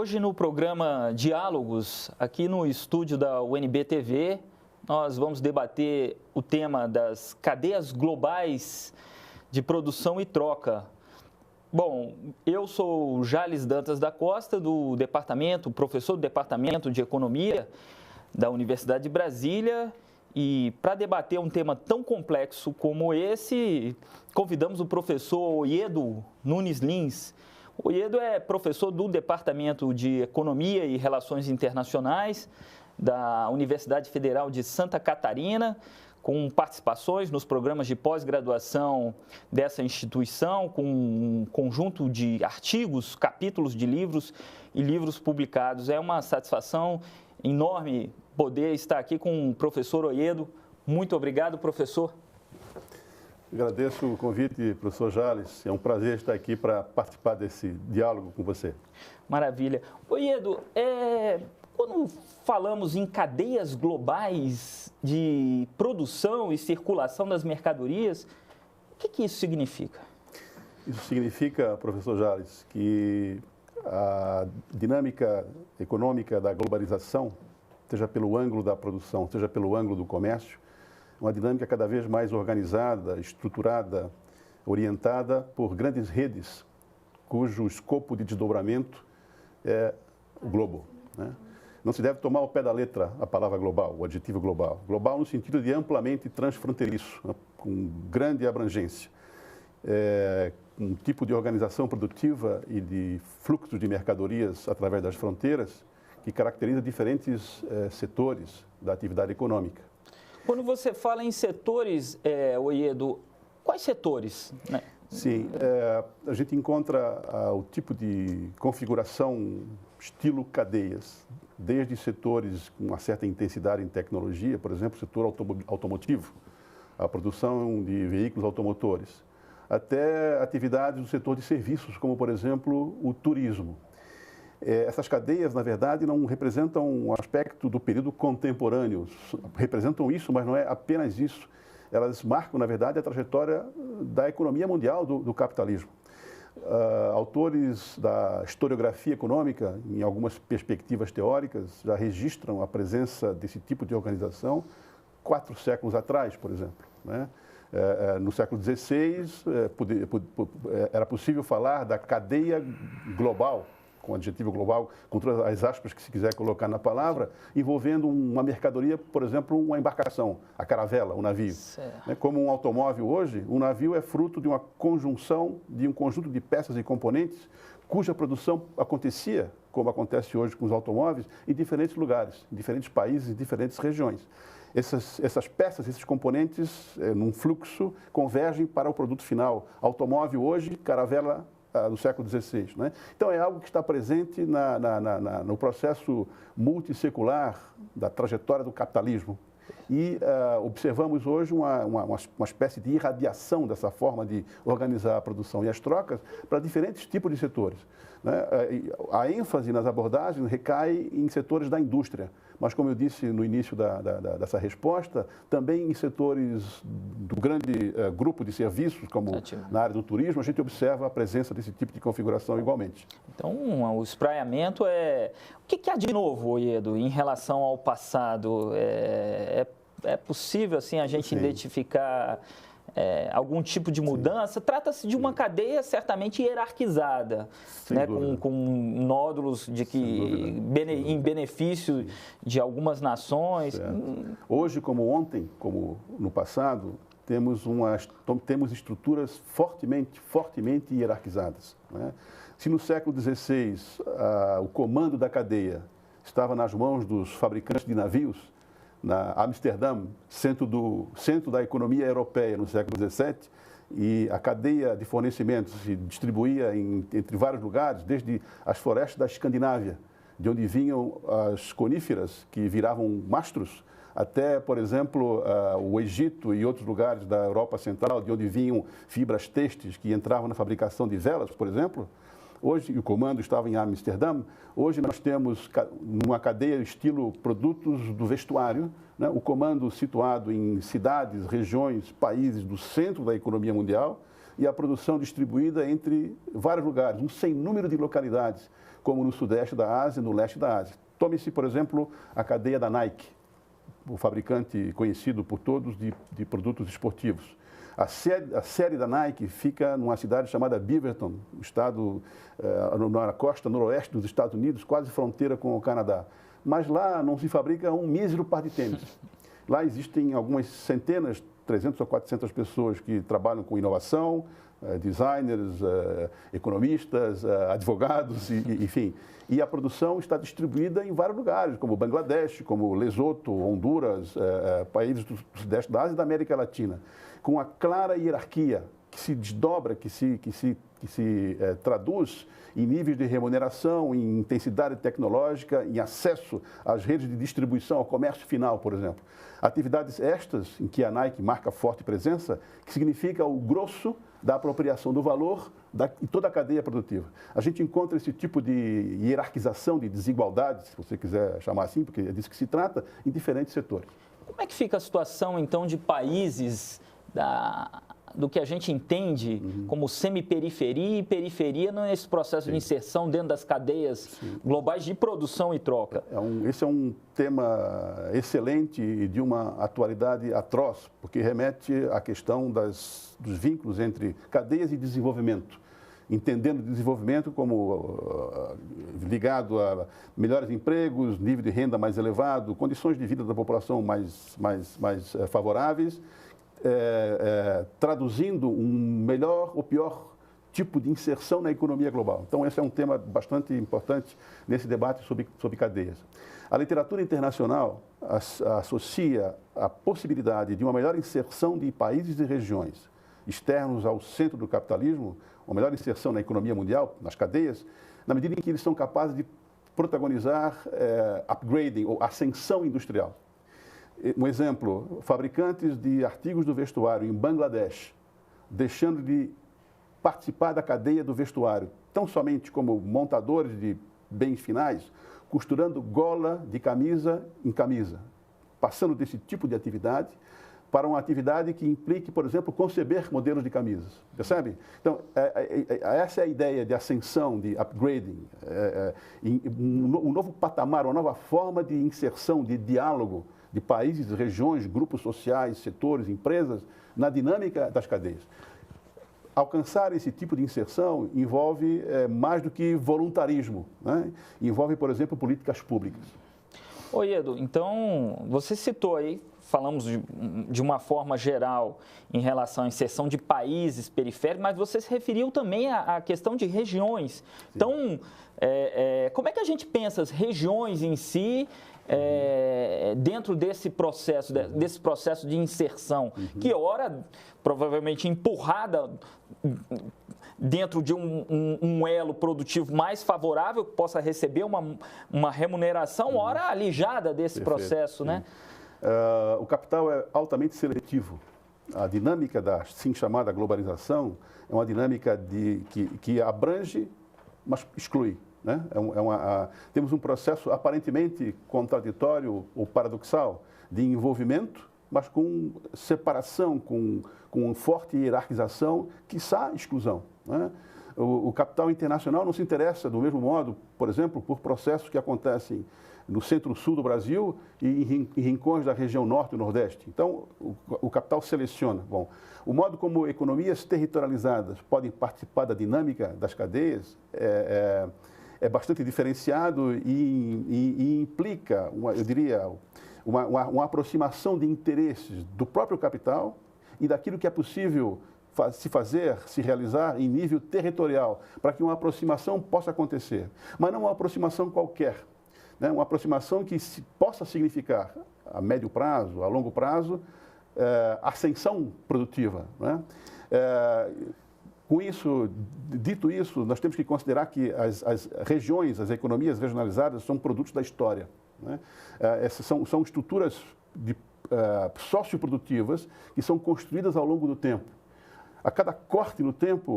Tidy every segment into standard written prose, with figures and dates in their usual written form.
Hoje no programa Diálogos, aqui no estúdio da UNB TV, nós vamos debater o tema das cadeias globais de produção e troca. Bom, eu sou o Jales Dantas da Costa, professor do Departamento de Economia da Universidade de Brasília, e para debater um tema tão complexo como esse, convidamos o professor Oyedo Nunes Lins. O Oyedo é professor do Departamento de Economia e Relações Internacionais da Universidade Federal de Santa Catarina, com participações nos programas de pós-graduação dessa instituição, com um conjunto de artigos, capítulos de livros e livros publicados. É uma satisfação enorme poder estar aqui com o professor Oyedo. Muito obrigado, professor. Agradeço o convite, professor Jales. É um prazer estar aqui para participar desse diálogo com você. Maravilha. Oyedo, quando falamos em cadeias globais de produção e circulação das mercadorias, o que isso significa? Isso significa, professor Jales, que a dinâmica econômica da globalização, seja pelo ângulo da produção, seja pelo ângulo do comércio, uma dinâmica cada vez mais organizada, estruturada, orientada por grandes redes, cujo escopo de desdobramento é o globo, né? Não se deve tomar ao pé da letra a palavra global, o adjetivo global. Global no sentido de amplamente transfronteiriço, né? Com grande abrangência. Um tipo de organização produtiva e de fluxo de mercadorias através das fronteiras que caracteriza diferentes setores da atividade econômica. Quando você fala em setores, Oyedo, quais setores, né? Sim, a gente encontra o tipo de configuração estilo cadeias, desde setores com uma certa intensidade em tecnologia, por exemplo, o setor automotivo, a produção de veículos automotores, até atividades do setor de serviços, como, por exemplo, o turismo. Essas cadeias, na verdade, não representam um aspecto do período contemporâneo, representam isso, mas não é apenas isso. Elas marcam, na verdade, a trajetória da economia mundial do capitalismo. Autores da historiografia econômica, em algumas perspectivas teóricas, já registram a presença desse tipo de organização 4 séculos atrás, por exemplo, né? No século XVI, era possível falar da cadeia global, com o adjetivo global, com todas as aspas que se quiser colocar na palavra, envolvendo uma mercadoria, por exemplo, uma embarcação, a caravela, o navio. Certo. Como um automóvel hoje, um navio é fruto de uma conjunção de um conjunto de peças e componentes cuja produção acontecia, como acontece hoje com os automóveis, em diferentes lugares, em diferentes países, em diferentes regiões. Essas peças, esses componentes, num fluxo, convergem para o produto final. Automóvel hoje, caravela do século XVI, né? Então, é algo que está presente no processo multissecular da trajetória do capitalismo. E observamos hoje uma espécie de irradiação dessa forma de organizar a produção e as trocas para diferentes tipos de setores, né? A ênfase nas abordagens recai em setores da indústria, mas, como eu disse no início dessa resposta, também em setores do grande grupo de serviços, como na área do turismo, a gente observa a presença desse tipo de configuração igualmente. Então, o espraiamento é... O que há de novo, Oyedo, em relação ao passado? É possível, assim, a gente identificar algum tipo de mudança? Trata-se de uma cadeia certamente hierarquizada, né, com nódulos em benefício de algumas nações. Hoje, como ontem, como no passado, temos estruturas fortemente hierarquizadas, né? Se no século XVI o comando da cadeia estava nas mãos dos fabricantes de navios, na Amsterdã, centro da economia europeia no século XVII, e a cadeia de fornecimento se distribuía entre vários lugares, desde as florestas da Escandinávia, de onde vinham as coníferas que viravam mastros, até, por exemplo, o Egito e outros lugares da Europa Central, de onde vinham fibras têxteis que entravam na fabricação de velas, por exemplo. Hoje, o comando estava em Amsterdã, hoje nós temos uma cadeia estilo produtos do vestuário, né? O comando situado em cidades, regiões, países do centro da economia mundial e a produção distribuída entre vários lugares, um sem número de localidades, como no sudeste da Ásia e no leste da Ásia. Tome-se, por exemplo, a cadeia da Nike, o fabricante conhecido por todos de produtos esportivos. A série da Nike fica numa cidade chamada Beaverton, estado na costa noroeste dos Estados Unidos, quase fronteira com o Canadá. Mas lá não se fabrica um mísero par de tênis. Lá existem algumas centenas, 300 ou 400 pessoas que trabalham com inovação, designers, economistas, advogados, enfim. E a produção está distribuída em vários lugares, como Bangladesh, como Lesoto, Honduras, países do Sudeste da Ásia e da América Latina, com a clara hierarquia que se desdobra, que se traduz em níveis de remuneração, em intensidade tecnológica, em acesso às redes de distribuição, ao comércio final, por exemplo. Atividades estas, em que a Nike marca forte presença, que significa o grosso da apropriação do valor em toda a cadeia produtiva. A gente encontra esse tipo de hierarquização, de desigualdade, se você quiser chamar assim, porque é disso que se trata, em diferentes setores. Como é que fica a situação, então, de países do que a gente entende como semiperiferia e periferia nesse processo de inserção dentro das cadeias globais de produção e troca? Esse é um tema excelente e de uma atualidade atroz, porque remete à questão dos vínculos entre cadeias e desenvolvimento, entendendo desenvolvimento como ligado a melhores empregos, nível de renda mais elevado, condições de vida da população mais favoráveis, traduzindo um melhor ou pior tipo de inserção na economia global. Então, esse é um tema bastante importante nesse debate sobre cadeias. A literatura internacional associa a possibilidade de uma melhor inserção de países e regiões externos ao centro do capitalismo, uma melhor inserção na economia mundial, nas cadeias, na medida em que eles são capazes de protagonizar upgrading ou ascensão industrial. Um exemplo, fabricantes de artigos do vestuário em Bangladesh, deixando de participar da cadeia do vestuário, tão somente como montadores de bens finais, costurando gola de camisa em camisa, passando desse tipo de atividade para uma atividade que implique, por exemplo, conceber modelos de camisas. Percebe? Então, essa é a ideia de ascensão, de upgrading, um novo patamar, uma nova forma de inserção, de diálogo de países, regiões, grupos sociais, setores, empresas, na dinâmica das cadeias. Alcançar esse tipo de inserção envolve mais do que voluntarismo, né? Envolve, por exemplo, políticas públicas. Oi, Edu, então você citou aí, falamos de uma forma geral em relação à inserção de países periféricos, mas você se referiu também à questão de regiões. Sim. Então, como é que a gente pensa as regiões em si dentro desse processo de inserção, que ora, provavelmente empurrada dentro de um elo produtivo mais favorável, que possa receber uma remuneração, ora alijada desse processo, né? O capital é altamente seletivo. A dinâmica da assim chamada globalização é uma dinâmica que abrange, mas exclui. Né? Temos um processo aparentemente contraditório ou paradoxal de envolvimento, mas com separação, com forte hierarquização, quiçá exclusão. Né? O capital internacional não se interessa do mesmo modo, por exemplo, por processos que acontecem no centro-sul do Brasil e em rincões da região norte e nordeste. Então, o capital seleciona. Bom, o modo como economias territorializadas podem participar da dinâmica das cadeias é bastante diferenciado e implica, eu diria, uma aproximação de interesses do próprio capital e daquilo que é possível se realizar em nível territorial, para que uma aproximação possa acontecer. Mas não uma aproximação qualquer, né? Uma aproximação que possa significar, a médio prazo, a longo prazo, ascensão produtiva, né? Dito isso, nós temos que considerar que as regiões, as economias regionalizadas são produtos da história, né? Essas são estruturas socioprodutivas que são construídas ao longo do tempo. A cada corte no tempo,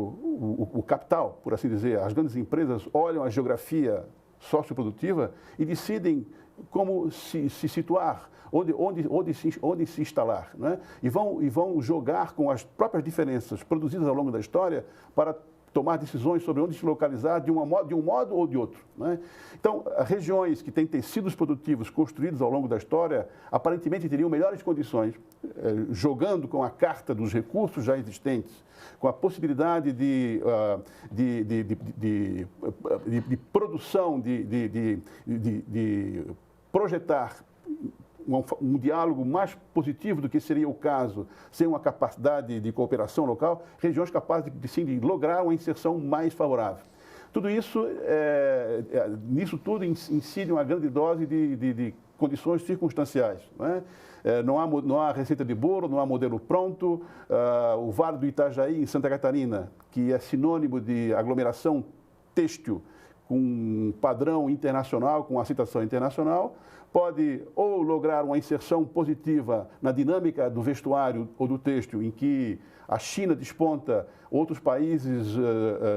o capital, por assim dizer, as grandes empresas olham a geografia socioprodutiva e decidem como se situar, onde se instalar, né? E vão jogar com as próprias diferenças produzidas ao longo da história para tomar decisões sobre onde se localizar de um modo ou de outro. Né? Então, regiões que têm tecidos produtivos construídos ao longo da história, aparentemente teriam melhores condições, jogando com a carta dos recursos já existentes, com a possibilidade de produção, de projetar um diálogo mais positivo do que seria o caso sem uma capacidade de cooperação local, regiões capazes de lograr uma inserção mais favorável. Tudo isso, nisso tudo incide uma grande dose de condições circunstanciais. Né? Não há receita de bolo, não há modelo pronto. O Vale do Itajaí, em Santa Catarina, que é sinônimo de aglomeração têxtil com um padrão internacional, com aceitação internacional, pode ou lograr uma inserção positiva na dinâmica do vestuário ou do têxtil, em que a China desponta, outros países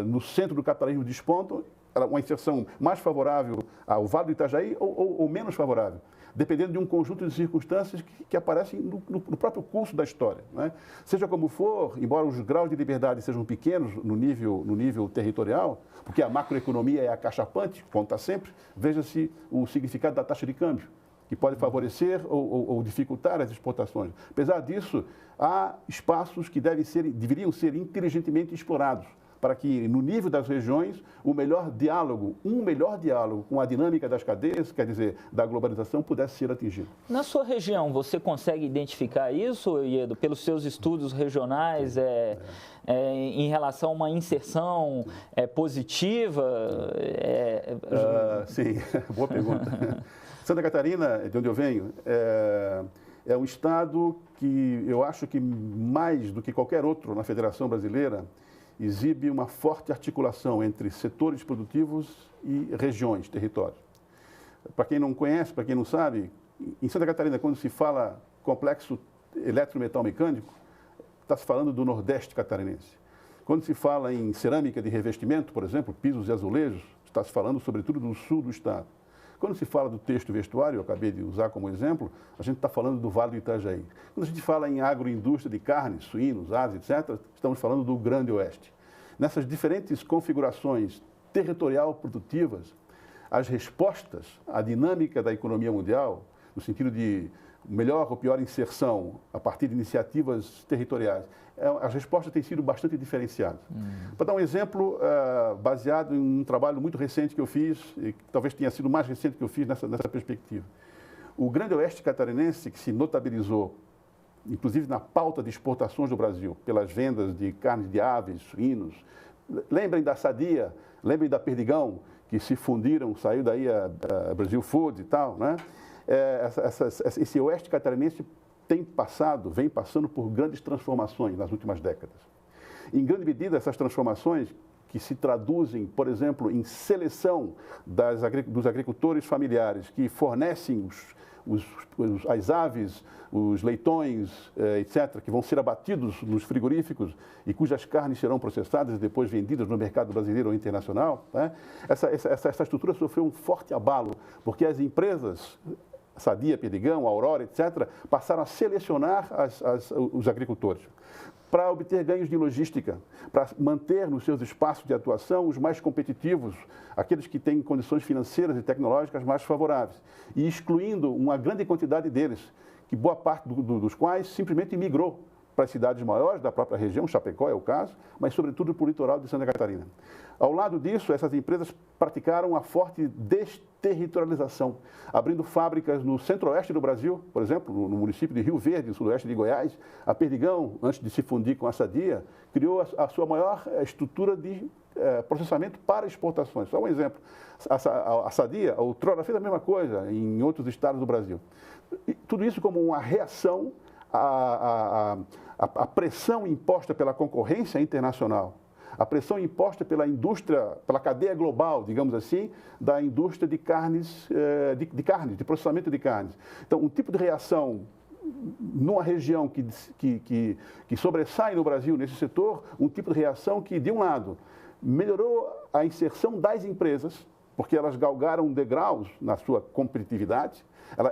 no centro do capitalismo despontam, uma inserção mais favorável ao Vale do Itajaí ou menos favorável, dependendo de um conjunto de circunstâncias que aparecem no próprio curso da história. Né? Seja como for, embora os graus de liberdade sejam pequenos no nível territorial, porque a macroeconomia é acachapante, conta sempre, veja-se o significado da taxa de câmbio, que pode favorecer ou dificultar as exportações. Apesar disso, há espaços que deveriam ser inteligentemente explorados, para que, no nível das regiões, um melhor diálogo com a dinâmica das cadeias, quer dizer, da globalização, pudesse ser atingido. Na sua região, você consegue identificar isso, Iedo, pelos seus estudos regionais, em relação a uma inserção positiva? Sim, boa pergunta. Santa Catarina, de onde eu venho, é um estado que eu acho que, mais do que qualquer outro na Federação Brasileira, exibe uma forte articulação entre setores produtivos e regiões, territórios. Para quem não conhece, para quem não sabe, em Santa Catarina, quando se fala complexo eletrometal mecânico, está se falando do Nordeste catarinense. Quando se fala em cerâmica de revestimento, por exemplo, pisos e azulejos, está se falando sobretudo do sul do estado. Quando se fala do têxtil vestuário, eu acabei de usar como exemplo, a gente está falando do Vale do Itajaí. Quando a gente fala em agroindústria de carnes, suínos, aves, etc., estamos falando do Grande Oeste. Nessas diferentes configurações territorial produtivas, as respostas à dinâmica da economia mundial, no sentido de melhor ou pior inserção a partir de iniciativas territoriais, as respostas têm sido bastante diferenciadas. Para dar um exemplo, baseado em um trabalho muito recente que eu fiz, e que talvez tenha sido o mais recente que eu fiz nessa perspectiva. O Grande Oeste catarinense, que se notabilizou, inclusive na pauta de exportações do Brasil, pelas vendas de carnes de aves, suínos, lembrem da Sadia, lembrem da Perdigão, que se fundiram, saiu daí a Brasil Foods e tal, né? Esse Oeste catarinense vem passando por grandes transformações nas últimas décadas. Em grande medida, essas transformações que se traduzem, por exemplo, em seleção dos agricultores familiares que fornecem as aves, os leitões, etc., que vão ser abatidos nos frigoríficos e cujas carnes serão processadas e depois vendidas no mercado brasileiro ou internacional, né? Essa estrutura sofreu um forte abalo, porque as empresas, Sadia, Perdigão, Aurora, etc., passaram a selecionar os agricultores para obter ganhos de logística, para manter nos seus espaços de atuação os mais competitivos, aqueles que têm condições financeiras e tecnológicas mais favoráveis, e excluindo uma grande quantidade deles, que boa parte dos quais simplesmente migrou para as cidades maiores da própria região, Chapecó é o caso, mas sobretudo para o litoral de Santa Catarina. Ao lado disso, essas empresas praticaram uma forte desterritorialização, abrindo fábricas no centro-oeste do Brasil, por exemplo, no município de Rio Verde, no sudoeste de Goiás. A Perdigão, antes de se fundir com a Sadia, criou a sua maior estrutura de processamento para exportações. Só um exemplo. A Sadia, a outrora, fez a mesma coisa em outros estados do Brasil. E tudo isso como uma reação à pressão imposta pela concorrência internacional, a pressão imposta pela indústria, pela cadeia global, digamos assim, da indústria de carnes, de processamento de carnes. Então, um tipo de reação numa região que sobressai no Brasil nesse setor, um tipo de reação que, de um lado, melhorou a inserção das empresas, porque elas galgaram degraus na sua competitividade,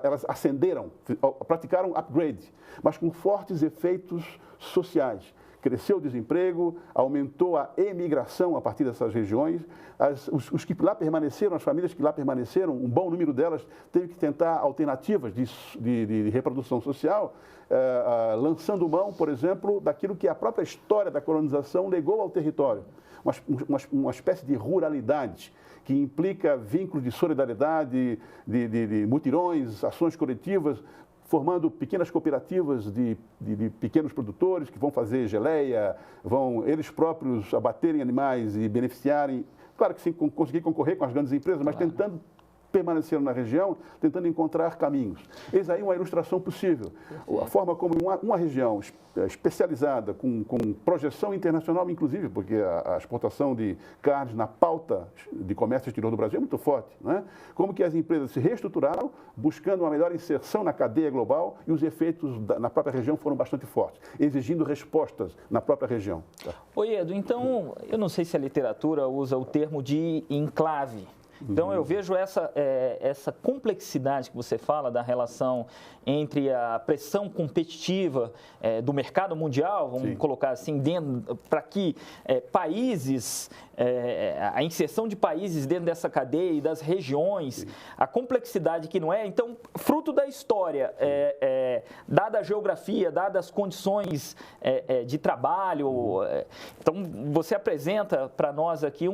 elas ascenderam, praticaram upgrade, mas com fortes efeitos sociais, cresceu o desemprego, aumentou a emigração a partir dessas regiões. Os que lá permaneceram, as famílias que lá permaneceram, um bom número delas teve que tentar alternativas de reprodução social, lançando mão, por exemplo, daquilo que a própria história da colonização legou ao território. Uma espécie de ruralidade que implica vínculos de solidariedade, de mutirões, ações coletivas, formando pequenas cooperativas de pequenos produtores que vão fazer geleia, vão eles próprios abaterem animais e beneficiarem, claro que sem conseguir concorrer com as grandes empresas, mas tentando permaneceram na região, tentando encontrar caminhos. Eis aí uma ilustração possível. A forma como uma região especializada, com projeção internacional, inclusive, porque a exportação de carnes na pauta de comércio exterior do Brasil é muito forte, não é? Como que as empresas se reestruturaram, buscando uma melhor inserção na cadeia global, e os efeitos na própria região foram bastante fortes, exigindo respostas na própria região. Oi, Edu, então, eu não sei se a literatura usa o termo de enclave. Então, eu vejo essa complexidade que você fala da relação entre a pressão competitiva do mercado mundial, vamos colocar assim, para que países, a inserção de países dentro dessa cadeia e das regiões, a complexidade que não é. Então, fruto da história, dada a geografia, dadas as condições de trabalho, então, você apresenta para nós aqui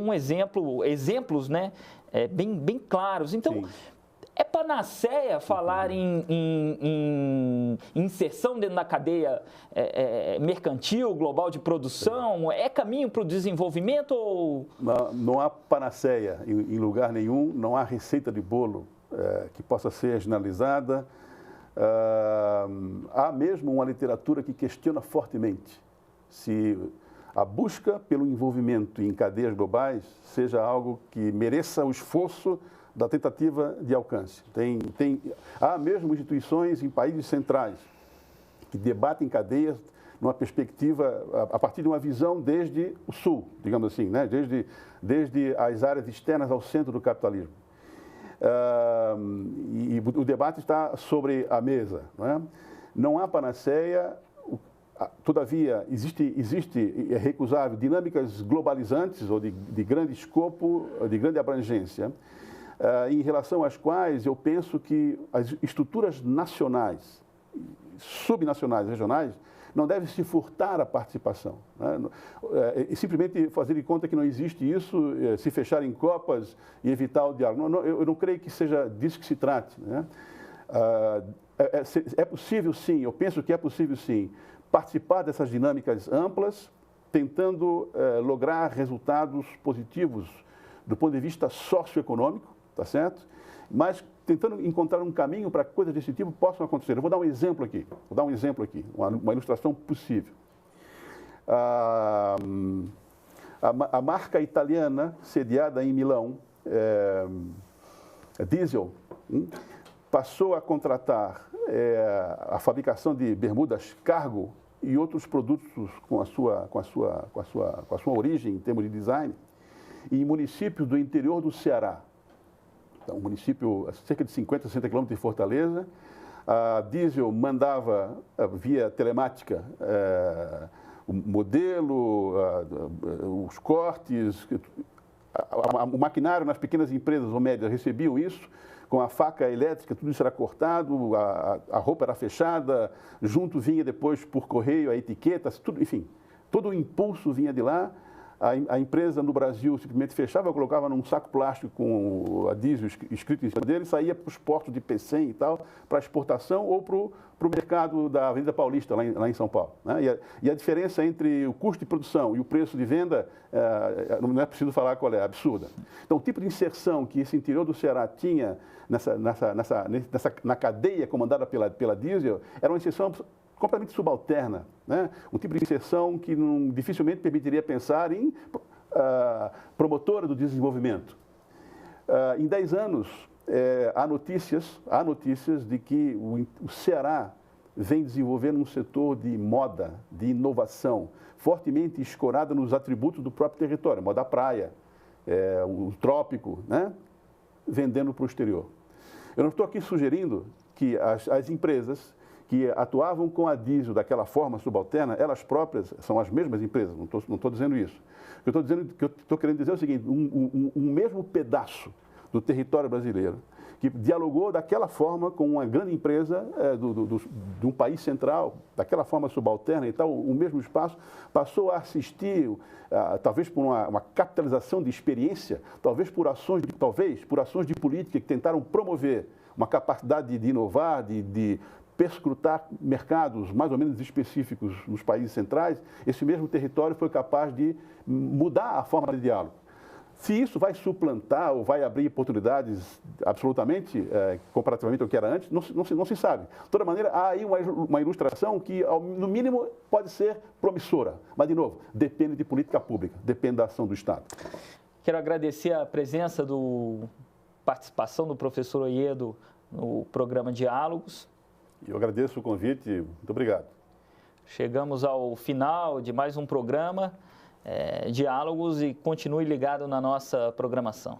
exemplos, né? Bem claros. Então, é panaceia falar em inserção dentro da cadeia mercantil, global de produção? É caminho para o desenvolvimento? Ou... Não há panaceia em lugar nenhum, não há receita de bolo que possa ser generalizada. Há mesmo uma literatura que questiona fortemente se a busca pelo envolvimento em cadeias globais seja algo que mereça o esforço da tentativa de alcance. Há mesmo instituições em países centrais que debatem cadeias numa perspectiva, a partir de uma visão desde o sul, digamos assim, né? desde as áreas externas ao centro do capitalismo. E o debate está sobre a mesa. Não há panaceia. Todavia, é recusável dinâmicas globalizantes ou de grande escopo, de grande abrangência, em relação às quais eu penso que as estruturas nacionais, subnacionais, regionais, não devem se furtar a participação. E simplesmente fazer de conta que não existe isso, se fechar em copas e evitar o diálogo. Eu não creio que seja disso que se trate. É possível, sim, eu penso que é possível, sim, participar dessas dinâmicas amplas, tentando lograr resultados positivos do ponto de vista socioeconômico, tá certo? Mas tentando encontrar um caminho para que coisas desse tipo possam acontecer. Eu vou dar um exemplo aqui, uma ilustração possível. A marca italiana, sediada em Milão, Diesel, passou a contratar a fabricação de bermudas cargo e outros produtos com a sua origem em termos de design em municípios do interior do Ceará. Então, um município a cerca de 50, 60 quilômetros de Fortaleza. A Diesel mandava via telemática o modelo, os cortes, o maquinário nas pequenas empresas ou médias recebiam isso. Com a faca elétrica, tudo isso era cortado, a roupa era fechada, junto vinha depois por correio a etiqueta, tudo, enfim, todo o impulso vinha de lá. A empresa no Brasil simplesmente fechava, colocava num saco plástico com a Diesel escrito em cima dele, saía para os portos de Pecém e tal, para exportação ou para o mercado da Avenida Paulista, lá em São Paulo. Né? E a diferença entre o custo de produção e o preço de venda, não é preciso falar qual é, absurda. Então, o tipo de inserção que esse interior do Ceará tinha na cadeia comandada pela Diesel era uma inserção completamente subalterna, né? Um tipo de inserção que dificilmente permitiria pensar em promotora do desenvolvimento. Em 10 anos, há notícias de que o Ceará vem desenvolvendo um setor de moda, de inovação, fortemente escorada nos atributos do próprio território, moda praia, o trópico, né? Vendendo para o exterior. Eu não estou aqui sugerindo que as empresas que atuavam com a diesel daquela forma subalterna, elas próprias são as mesmas empresas, não estou dizendo isso. O que eu estou querendo dizer é o seguinte, um mesmo pedaço do território brasileiro, que dialogou daquela forma com uma grande empresa de um país central, daquela forma subalterna e tal, o mesmo espaço, passou a assistir, talvez por uma capitalização de experiência, talvez por ações de política que tentaram promover uma capacidade de inovar, de perscrutar mercados mais ou menos específicos nos países centrais, esse mesmo território foi capaz de mudar a forma de diálogo. Se isso vai suplantar ou vai abrir oportunidades absolutamente, comparativamente ao que era antes, não se sabe. De toda maneira, há aí uma ilustração que, no mínimo, pode ser promissora. Mas, de novo, depende de política pública, depende da ação do Estado. Quero agradecer a participação do professor Oyedo no programa Diálogos. Eu agradeço o convite. Muito obrigado. Chegamos ao final de mais um programa. Diálogos, e continue ligado na nossa programação.